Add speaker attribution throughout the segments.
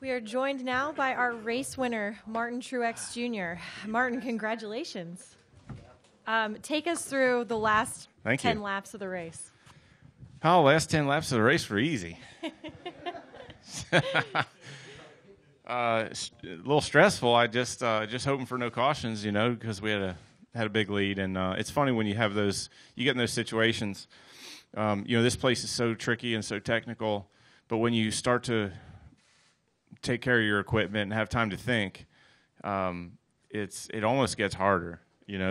Speaker 1: We are joined now by our race winner, Martin Truex Jr. Martin, congratulations. Take us through the last 10 laps of the race.
Speaker 2: Oh, last 10 laps of the race were easy. A little stressful. I just hoping for no cautions, because we had a big lead. And it's funny when you have those, you get in those situations. This place is so tricky and so technical, but when you start to take care of your equipment and have time to think, it almost gets harder,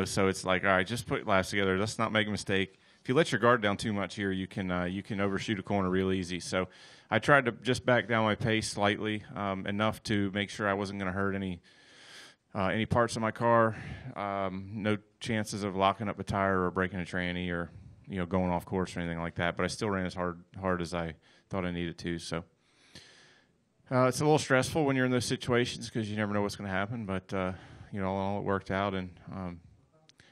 Speaker 2: So it's like, all right, just put laps together. Let's not make a mistake. If you let your guard down too much here, you can overshoot a corner real easy. So I tried to just back down my pace slightly, enough to make sure I wasn't going to hurt any parts of my car. No chances of locking up a tire or breaking a tranny or going off course or anything like that. But I still ran as hard as I thought I needed to. So it's a little stressful when you're in those situations because you never know what's going to happen. But all it worked out, and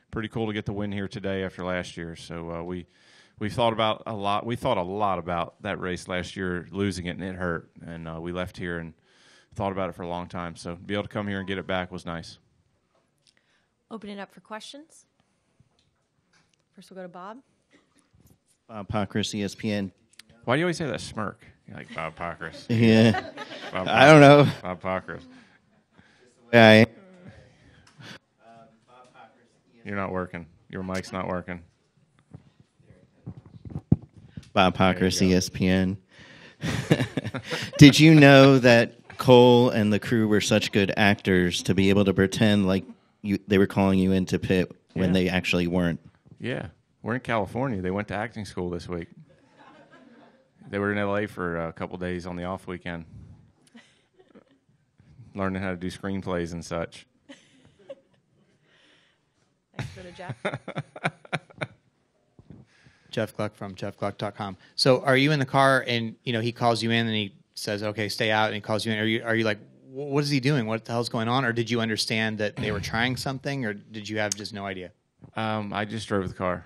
Speaker 2: pretty cool to get the win here today after last year. So we thought about a lot. We thought a lot about that race last year, losing it, and it hurt. And we left here and thought about it for a long time. So to be able to come here and get it back was nice.
Speaker 1: Open it up for questions. First, we'll go to Bob.
Speaker 3: Bob Pockris, ESPN.
Speaker 2: Why do you always say that smirk? You're like Bob Pockris.
Speaker 3: Yeah.
Speaker 2: Bob
Speaker 3: I don't know.
Speaker 2: Bob Pockris.
Speaker 3: Yeah.
Speaker 2: You're not working. Your mic's not working.
Speaker 3: Bob Pockris, ESPN. Did you know that Cole and the crew were such good actors to be able to pretend like they were calling you into pit when they actually weren't?
Speaker 2: Yeah. We're in California. They went to acting school this week. They were in L.A. for a couple days on the off weekend, learning how to do screenplays and such.
Speaker 1: Thanks for the Jeff.
Speaker 4: Jeff Gluck from jeffgluck.com. So are you in the car and, he calls you in and he says, okay, stay out, and he calls you in. Are you like, what is he doing? What the hell's going on? Or did you understand that they were trying something, or did you have just no idea?
Speaker 2: I just drove the car.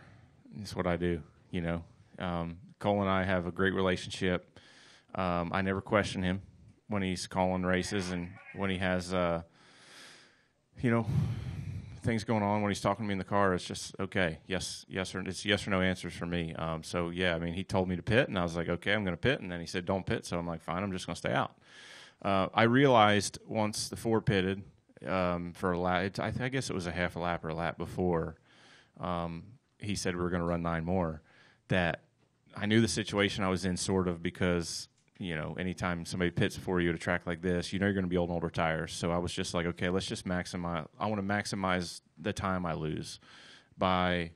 Speaker 2: That's what I do, Cole and I have a great relationship. I never question him when he's calling races and when he has, things going on. When he's talking to me in the car, it's just okay. Yes, it's yes or no answers for me. He told me to pit, and I was like, okay, I'm going to pit. And then he said, don't pit. So I'm like, fine, I'm just going to stay out. I realized once the Ford pitted for a lap, I guess it was a half a lap or a lap before he said we were going to run 9 more, that I knew the situation I was in sort of because, anytime somebody pits for you at a track like this, you're going to be old and older tires. So I was just like, okay, let's just maximize. I want to maximize the time I lose by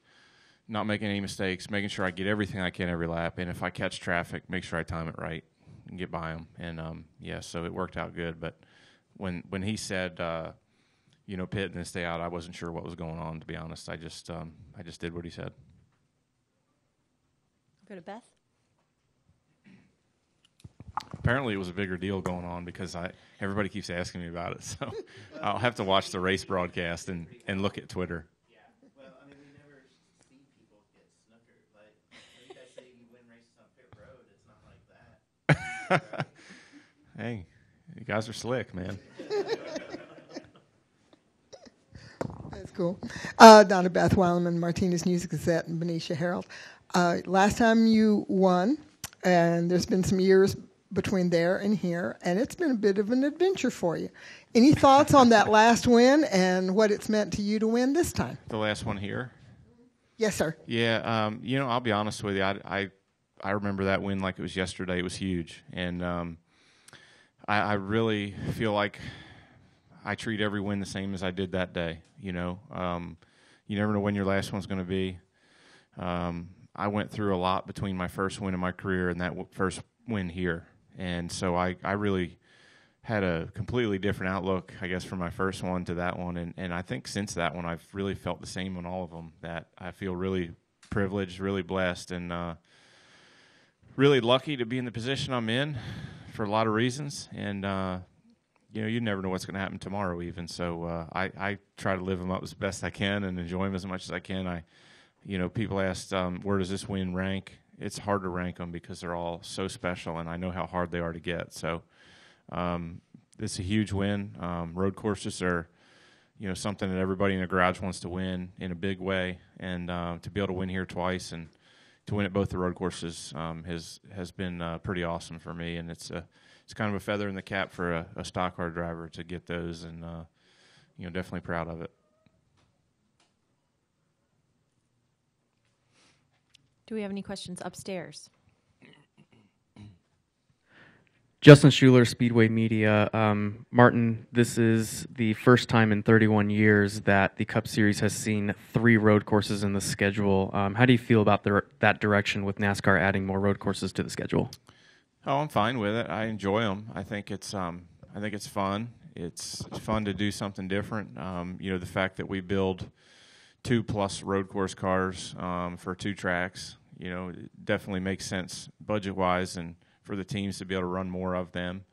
Speaker 2: not making any mistakes, making sure I get everything I can every lap. And if I catch traffic, make sure I time it right and get by them. And, so it worked out good. But when he said, pit and then stay out, I wasn't sure what was going on, to be honest. I just did what he said.
Speaker 1: Go to Beth.
Speaker 2: Apparently, it was a bigger deal going on because everybody keeps asking me about it. So I'll have to watch the race broadcast and look at Twitter.
Speaker 3: Yeah. Well, we never see people get snookered. Like, when you guys say you win races on pit road, it's not like that.
Speaker 2: Hey, you guys are slick, man.
Speaker 5: That's cool. Donna Beth Weileman, Martinez News Gazette, and Benicia Herald. Last time you won, and there's been some years between there and here, and it's been a bit of an adventure for you. Any thoughts on that last win and what it's meant to you to win this time?
Speaker 2: The last one here?
Speaker 5: Yes, sir.
Speaker 2: Yeah, I'll be honest with you. I remember that win like it was yesterday. It was huge, and I really feel like I treat every win the same as I did that day. You never know when your last one's going to be. I went through a lot between my first win in my career and that first win here. And so I really had a completely different outlook, I guess, from my first one to that one. And I think since that one, I've really felt the same on all of them, that I feel really privileged, really blessed, and really lucky to be in the position I'm in for a lot of reasons. And, you never know what's going to happen tomorrow even. So I try to live them up as best I can and enjoy them as much as I can. People asked, where does this win rank? It's hard to rank them because they're all so special, and I know how hard they are to get. So it's a huge win. Road courses are, something that everybody in the garage wants to win in a big way, and to be able to win here twice and to win at both the road courses has been pretty awesome for me, and it's kind of a feather in the cap for a stock car driver to get those, and definitely proud of it.
Speaker 1: Do we have any questions upstairs?
Speaker 6: Justin Schuler, Speedway Media. Martin, this is the first time in 31 years that the Cup Series has seen 3 road courses in the schedule. How do you feel about that direction with NASCAR adding more road courses to the schedule?
Speaker 2: Oh, I'm fine with it. I enjoy them. I think it's fun. It's fun to do something different. The fact that we build 2+ road course cars for 2 tracks, it definitely makes sense budget-wise and for the teams to be able to run more of them.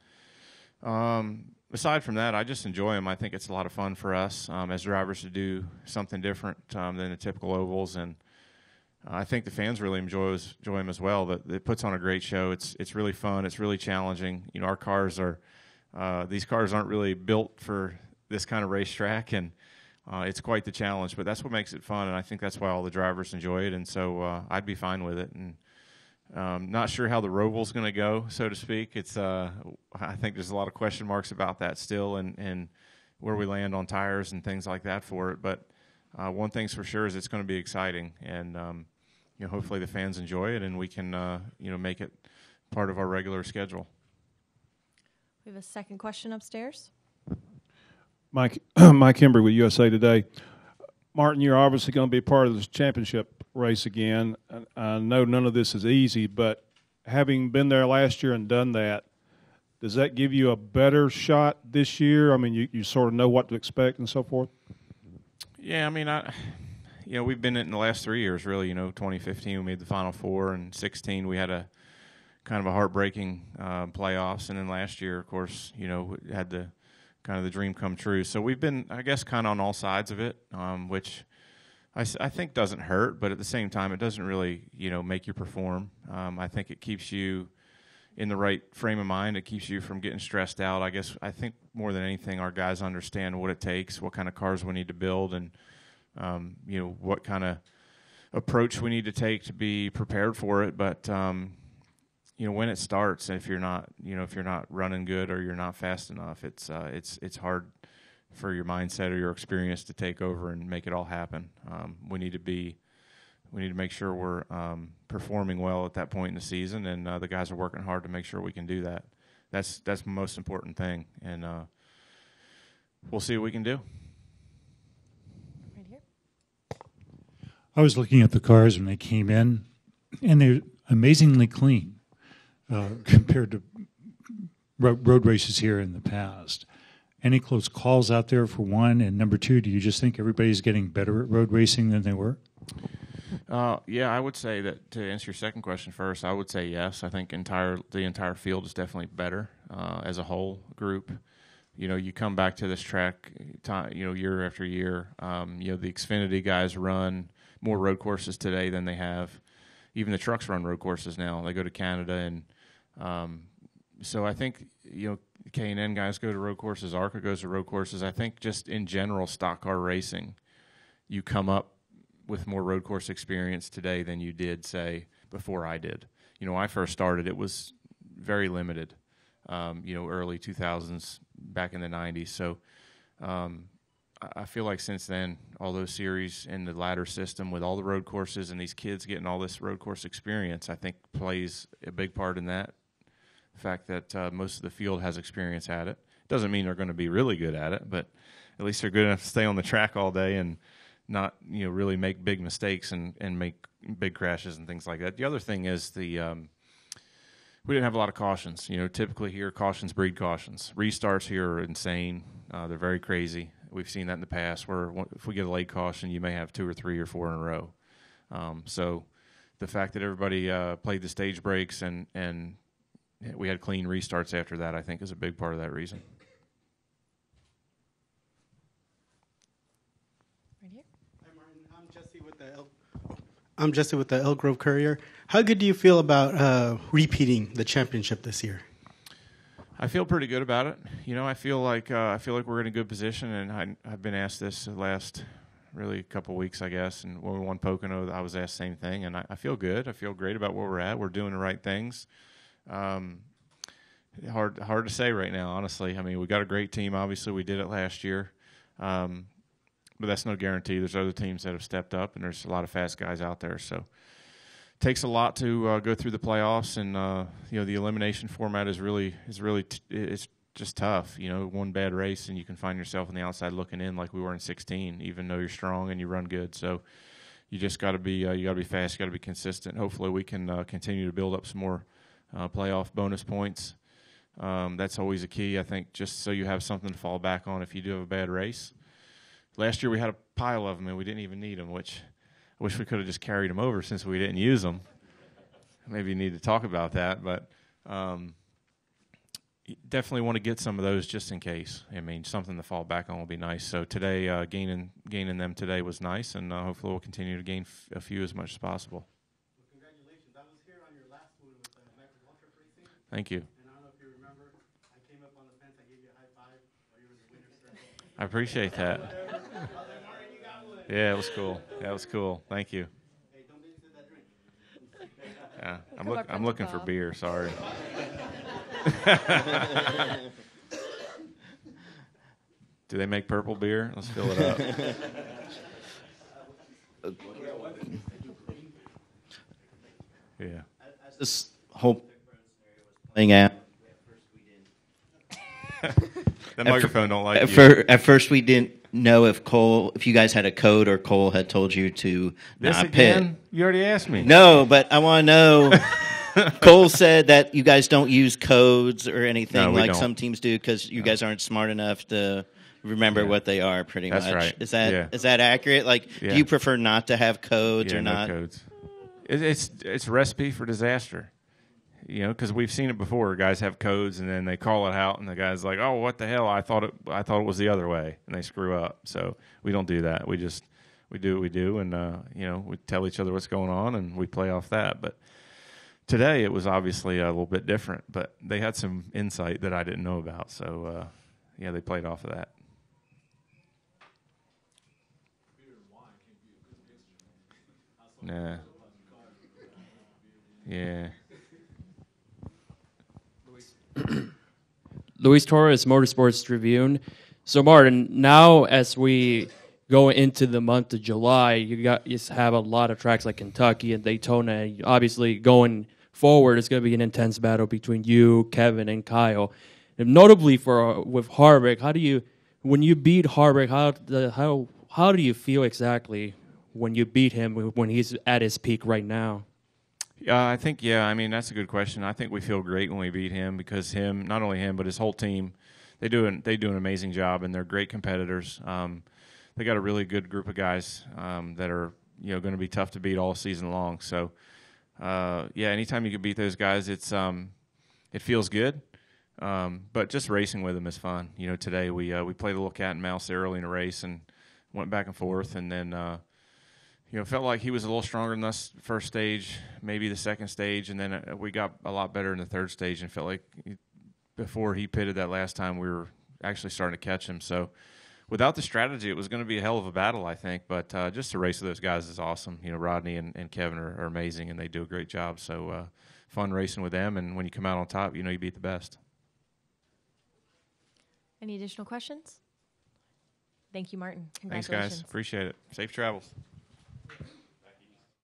Speaker 2: Aside from that, I just enjoy them. I think it's a lot of fun for us as drivers to do something different than the typical ovals, and I think the fans really enjoy them as well. That it puts on a great show. It's really fun. It's really challenging. Our cars are these cars aren't really built for this kind of racetrack, and it's quite the challenge. But that's what makes it fun, and I think that's why all the drivers enjoy it. And so I'd be fine with it. And not sure how the Roval's going to go, so to speak. It's I think there's a lot of question marks about that still, and where we land on tires and things like that for it. But one thing's for sure is it's going to be exciting, and hopefully the fans enjoy it, and we can make it part of our regular schedule.
Speaker 1: We have a second question upstairs.
Speaker 7: Mike Hembry with USA Today. Martin, you're obviously going to be part of this championship race again. I know none of this is easy, but having been there last year and done that, does that give you a better shot this year? I mean, you sort of know what to expect and so forth?
Speaker 2: Yeah, I mean, we've been in the last 3 years, really. 2015 we made the Final Four, and 16 we had a kind of a heartbreaking playoffs, and then last year, of course, had the kind of the dream come true. So we've been, I guess, kind of on all sides of it, which I think doesn't hurt, but at the same time, it doesn't really, make you perform. I think it keeps you in the right frame of mind. It keeps you from getting stressed out. I think more than anything, our guys understand what it takes, what kind of cars we need to build, and what kind of approach we need to take to be prepared for it. But when it starts, if you're not running good or you're not fast enough, it's hard for your mindset or your experience to take over and make it all happen. We need to make sure we're performing well at that point in the season, and the guys are working hard to make sure we can do that. That's the most important thing, and we'll see what we can do.
Speaker 1: Right here.
Speaker 8: I was looking at the cars when they came in, and they're amazingly clean compared to road races here in the past. Any close calls out there, for one? And number two, do you just think everybody's getting better at road racing than they were?
Speaker 2: Yeah, I would say that, to answer your second question first, I would say yes. I think the entire field is definitely better as a whole group. You come back to this track, year after year. The Xfinity guys run more road courses today than they have. Even the trucks run road courses now. They go to Canada, and so I think K&N guys go to road courses. ARCA goes to road courses. I think just in general, stock car racing, you come up with more road course experience today than you did, say, before I did. When I first started, it was very limited, early 2000s, back in the 90s. So I feel like since then, all those series and the ladder system with all the road courses and these kids getting all this road course experience, I think plays a big part in that. The fact that most of the field has experience at it. Doesn't mean they're going to be really good at it, but at least they're good enough to stay on the track all day and not really make big mistakes and make big crashes and things like that. The other thing is we didn't have a lot of cautions. Typically here, cautions breed cautions. Restarts here are insane. They're very crazy. We've seen that in the past where if we get a late caution, you may have 2 or 3 or 4 in a row. So the fact that everybody played the stage breaks and we had clean restarts after that, I think, is a big part of that reason.
Speaker 1: Right here.
Speaker 9: Hi, Martin. I'm Jesse with the Elk Grove Courier. How good do you feel about repeating the championship this year?
Speaker 2: I feel pretty good about it. I feel like we're in a good position, and I've been asked this the last really couple of weeks, I guess. And when we won Pocono, I was asked the same thing, and I feel good. I feel great about where we're at. We're doing the right things. Hard to say right now, honestly. I mean, we got a great team. Obviously, we did it last year, but that's no guarantee. There's other teams that have stepped up, and there's a lot of fast guys out there. So it takes a lot to go through the playoffs, and the elimination format is really it's just tough. One bad race, and you can find yourself on the outside looking in, like we were in 16, even though you're strong and you run good. So you just got to be fast, you got to be consistent. Hopefully, we can continue to build up some more playoff bonus points. That's always a key, I think, just so you have something to fall back on if you do have a bad race. Last year we had a pile of them, and we didn't even need them, which I wish we could have just carried them over since we didn't use them. Maybe you need to talk about that, but you definitely want to get some of those just in case. I mean, something to fall back on will be nice. So today, gaining them today was nice, and hopefully we'll continue to gain a few as much as possible.
Speaker 9: Well, congratulations. I was here on your last one with Michael Waltrip Racing.
Speaker 2: Thank you.
Speaker 9: And I don't know if you remember, I came up on the fence, I gave you a high five while you were in the winner's circle.
Speaker 2: I appreciate that. Yeah, it was cool. That was cool. Thank you.
Speaker 9: Hey, don't babysit that drink.
Speaker 2: Yeah, I'm looking for beer. Sorry. Do they make purple beer? Let's fill it up. Yeah.
Speaker 3: This whole playing out.
Speaker 2: That microphone don't like you.
Speaker 3: At first, we didn't know if you guys had a code or Cole had told you to
Speaker 2: this
Speaker 3: not
Speaker 2: again?
Speaker 3: pit.
Speaker 2: You already asked me.
Speaker 3: No, but I want to know. Cole said that you guys don't use codes or anything like some teams do because you guys aren't smart enough to remember what they are. Pretty much.
Speaker 2: That's right.
Speaker 3: Is that accurate? Like, do you prefer not to have codes or not?
Speaker 2: No codes. It's a recipe for disaster. Because we've seen it before. Guys have codes, and then they call it out, and the guy's like, "Oh, what the hell? I thought it was the other way," and they screw up. So we don't do that. We do what we do, and we tell each other what's going on, and we play off that. But today it was obviously a little bit different, but they had some insight that I didn't know about. So they played off of that. Nah. Yeah.
Speaker 10: Luis Torres, Motorsports Tribune. So, Martin, now as we go into the month of July, you have a lot of tracks like Kentucky and Daytona. Obviously, going forward, it's going to be an intense battle between you, Kevin, and Kyle. And notably with Harvick, when you beat Harvick, how do you feel exactly when you beat him when he's at his peak right now?
Speaker 2: I think, I mean, that's a good question. I think we feel great when we beat him because not only him, but his whole team, they do an amazing job, and they're great competitors. They got a really good group of guys that are going to be tough to beat all season long. So, anytime you can beat those guys, it feels good. But just racing with them is fun. Today we played a little cat and mouse early in the race and went back and forth, and then felt like he was a little stronger than us first stage, maybe the second stage, and then we got a lot better in the third stage and felt like before he pitted that last time we were actually starting to catch him. So without the strategy, it was going to be a hell of a battle, I think. But just to race with those guys is awesome. Rodney and Kevin are amazing, and they do a great job. So fun racing with them, and when you come out on top, you beat the best.
Speaker 1: Any additional questions? Thank you, Martin.
Speaker 2: Thanks,
Speaker 1: Congratulations.
Speaker 2: guys. Appreciate it. Safe travels.